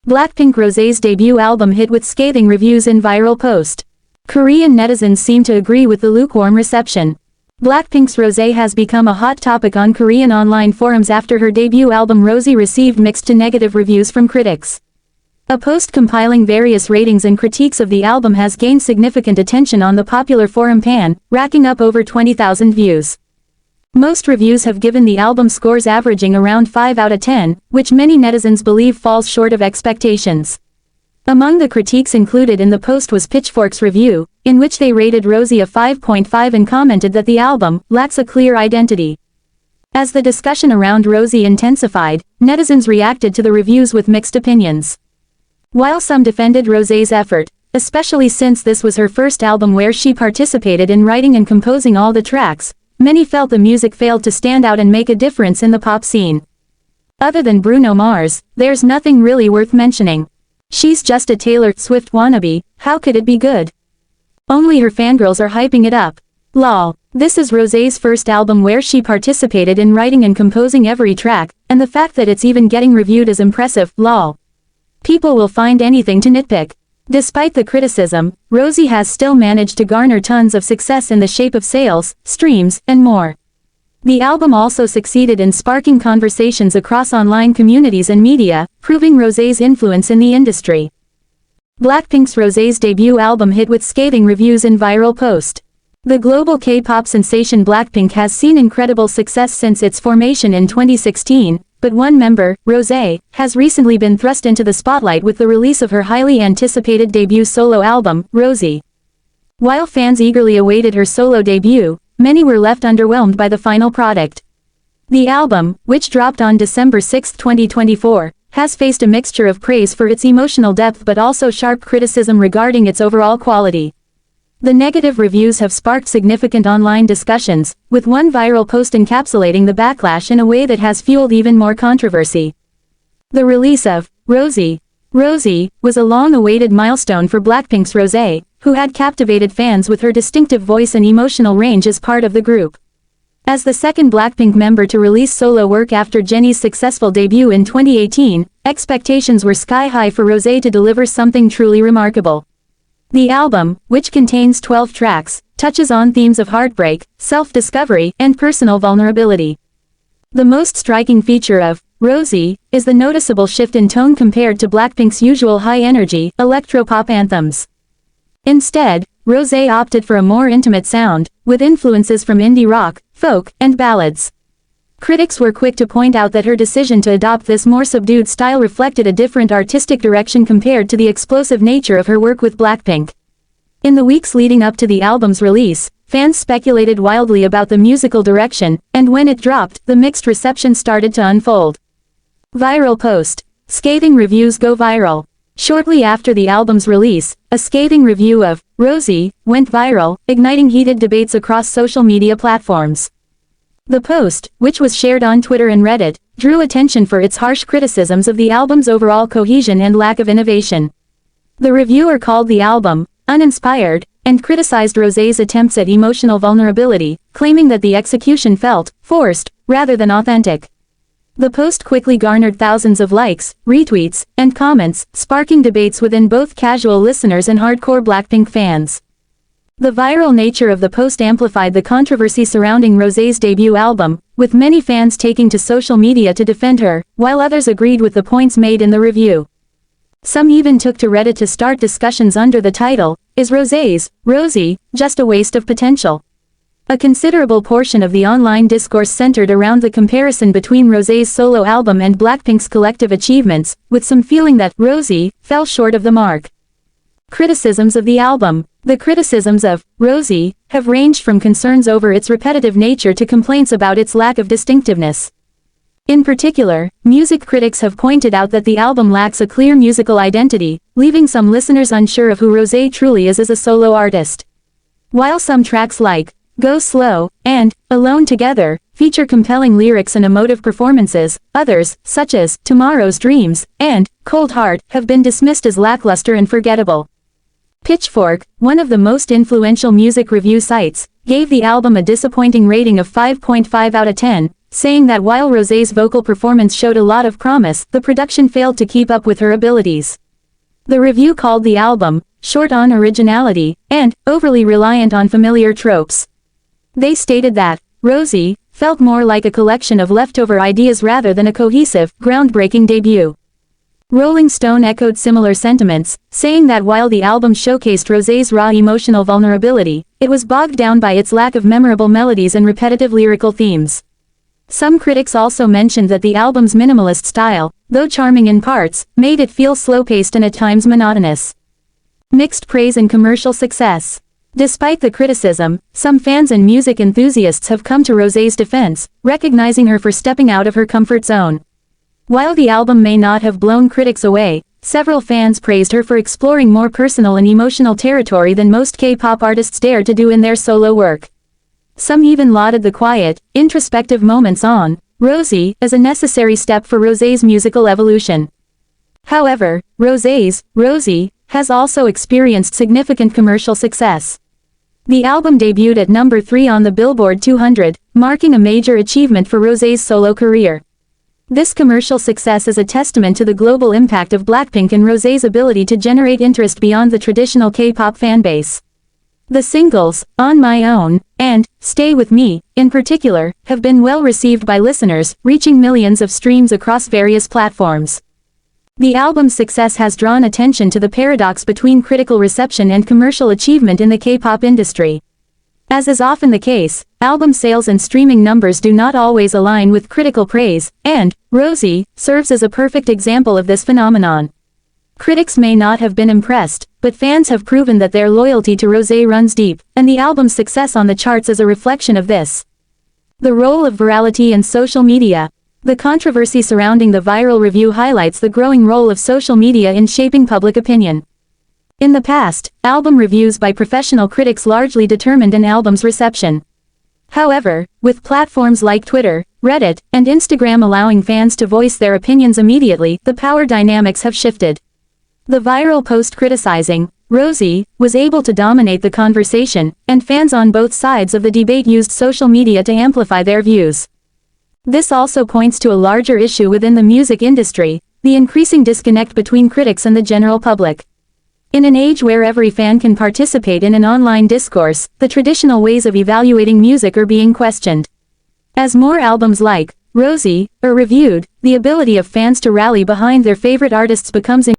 BLACKPINK Rosé's debut album hit with scathing reviews in viral post. Korean netizens seem to agree with the lukewarm reception. BLACKPINK's Rosé has become a hot topic on Korean online forums after her debut album Rosé received mixed to negative reviews from critics. A post compiling various ratings and critiques of the album has gained significant attention on the popular forum Pan, racking up over 20,000 views. Most reviews have given the album scores averaging around 5 out of 10, which many netizens believe falls short of expectations. Among the critiques included in the post was Pitchfork's review, in which they rated Rosé a 5.5 and commented that the album lacks a clear identity. As the discussion around Rosé intensified, netizens reacted to the reviews with mixed opinions. While some defended Rosé's effort, especially since this was her first album where she participated in writing and composing all the tracks, many felt the music failed to stand out and make a difference in the pop scene. Other than Bruno Mars, there's nothing really worth mentioning. She's just a Taylor Swift wannabe, how could it be good? Only her fangirls are hyping it up. Lol. This is Rosé's first album where she participated in writing and composing every track, and the fact that it's even getting reviewed is impressive, lol. People will find anything to nitpick. Despite the criticism, Rosé has still managed to garner tons of success in the shape of sales, streams, and more. The album also succeeded in sparking conversations across online communities and media, proving Rosé's influence in the industry. BLACKPINK's Rosé's debut album hit with scathing reviews in viral post. The global K-pop sensation BLACKPINK has seen incredible success since its formation in 2016, but one member, Rosé, has recently been thrust into the spotlight with the release of her highly anticipated debut solo album, Rosé. While fans eagerly awaited her solo debut, many were left underwhelmed by the final product. The album, which dropped on December 6, 2024, has faced a mixture of praise for its emotional depth but also sharp criticism regarding its overall quality. The negative reviews have sparked significant online discussions, with one viral post encapsulating the backlash in a way that has fueled even more controversy. The release of Rosé was a long-awaited milestone for BLACKPINK's Rosé, who had captivated fans with her distinctive voice and emotional range as part of the group. As the second BLACKPINK member to release solo work after Jennie's successful debut in 2018, expectations were sky-high for Rosé to deliver something truly remarkable. The album, which contains 12 tracks, touches on themes of heartbreak, self-discovery, and personal vulnerability. The most striking feature of Rosé is the noticeable shift in tone compared to BLACKPINK's usual high-energy, electropop anthems. Instead, Rosé opted for a more intimate sound, with influences from indie rock, folk, and ballads. Critics were quick to point out that her decision to adopt this more subdued style reflected a different artistic direction compared to the explosive nature of her work with BLACKPINK. In the weeks leading up to the album's release, fans speculated wildly about the musical direction, and when it dropped, the mixed reception started to unfold. Viral post. Scathing reviews go viral. Shortly after the album's release, a scathing review of Rosé went viral, igniting heated debates across social media platforms. The post, which was shared on Twitter and Reddit, drew attention for its harsh criticisms of the album's overall cohesion and lack of innovation. The reviewer called the album uninspired, and criticized Rosé's attempts at emotional vulnerability, claiming that the execution felt forced, rather than authentic. The post quickly garnered thousands of likes, retweets, and comments, sparking debates within both casual listeners and hardcore BLACKPINK fans. The viral nature of the post amplified the controversy surrounding Rosé's debut album, with many fans taking to social media to defend her, while others agreed with the points made in the review. Some even took to Reddit to start discussions under the title, "Is Rosé just a waste of potential?" A considerable portion of the online discourse centered around the comparison between Rosé's solo album and BLACKPINK's collective achievements, with some feeling that Rosé fell short of the mark. Criticisms of the album. The criticisms of Rosé have ranged from concerns over its repetitive nature to complaints about its lack of distinctiveness. In particular, music critics have pointed out that the album lacks a clear musical identity, leaving some listeners unsure of who Rosé truly is as a solo artist. While some tracks like Go Slow and Alone Together feature compelling lyrics and emotive performances, others, such as Tomorrow's Dreams and Cold Heart, have been dismissed as lackluster and forgettable. Pitchfork, one of the most influential music review sites, gave the album a disappointing rating of 5.5 out of 10, saying that while Rosé's vocal performance showed a lot of promise, the production failed to keep up with her abilities. The review called the album short on originality and overly reliant on familiar tropes. They stated that Rosé felt more like a collection of leftover ideas rather than a cohesive, groundbreaking debut. Rolling Stone echoed similar sentiments, saying that while the album showcased Rosé's raw emotional vulnerability, it was bogged down by its lack of memorable melodies and repetitive lyrical themes. Some critics also mentioned that the album's minimalist style, though charming in parts, made it feel slow-paced and at times monotonous. Mixed praise and commercial success. Despite the criticism, some fans and music enthusiasts have come to Rosé's defense, recognizing her for stepping out of her comfort zone. While the album may not have blown critics away, several fans praised her for exploring more personal and emotional territory than most K-pop artists dare to do in their solo work. Some even lauded the quiet, introspective moments on Rosé as a necessary step for Rosé's musical evolution. However, Rosé has also experienced significant commercial success. The album debuted at number 3 on the Billboard 200, marking a major achievement for Rosé's solo career. This commercial success is a testament to the global impact of BLACKPINK and Rosé's ability to generate interest beyond the traditional K-pop fanbase. The singles, On My Own, and Stay With Me, in particular, have been well received by listeners, reaching millions of streams across various platforms. The album's success has drawn attention to the paradox between critical reception and commercial achievement in the K-pop industry. As is often the case, album sales and streaming numbers do not always align with critical praise, and Rosé serves as a perfect example of this phenomenon. Critics may not have been impressed, but fans have proven that their loyalty to Rosé runs deep, and the album's success on the charts is a reflection of this. The role of virality and social media. The controversy surrounding the viral review highlights the growing role of social media in shaping public opinion. In the past, album reviews by professional critics largely determined an album's reception. However, with platforms like Twitter, Reddit, and Instagram allowing fans to voice their opinions immediately, the power dynamics have shifted. The viral post criticizing Rosé was able to dominate the conversation, and fans on both sides of the debate used social media to amplify their views. This also points to a larger issue within the music industry, the increasing disconnect between critics and the general public. In an age where every fan can participate in an online discourse, the traditional ways of evaluating music are being questioned. As more albums like Rosé are reviewed, the ability of fans to rally behind their favorite artists becomes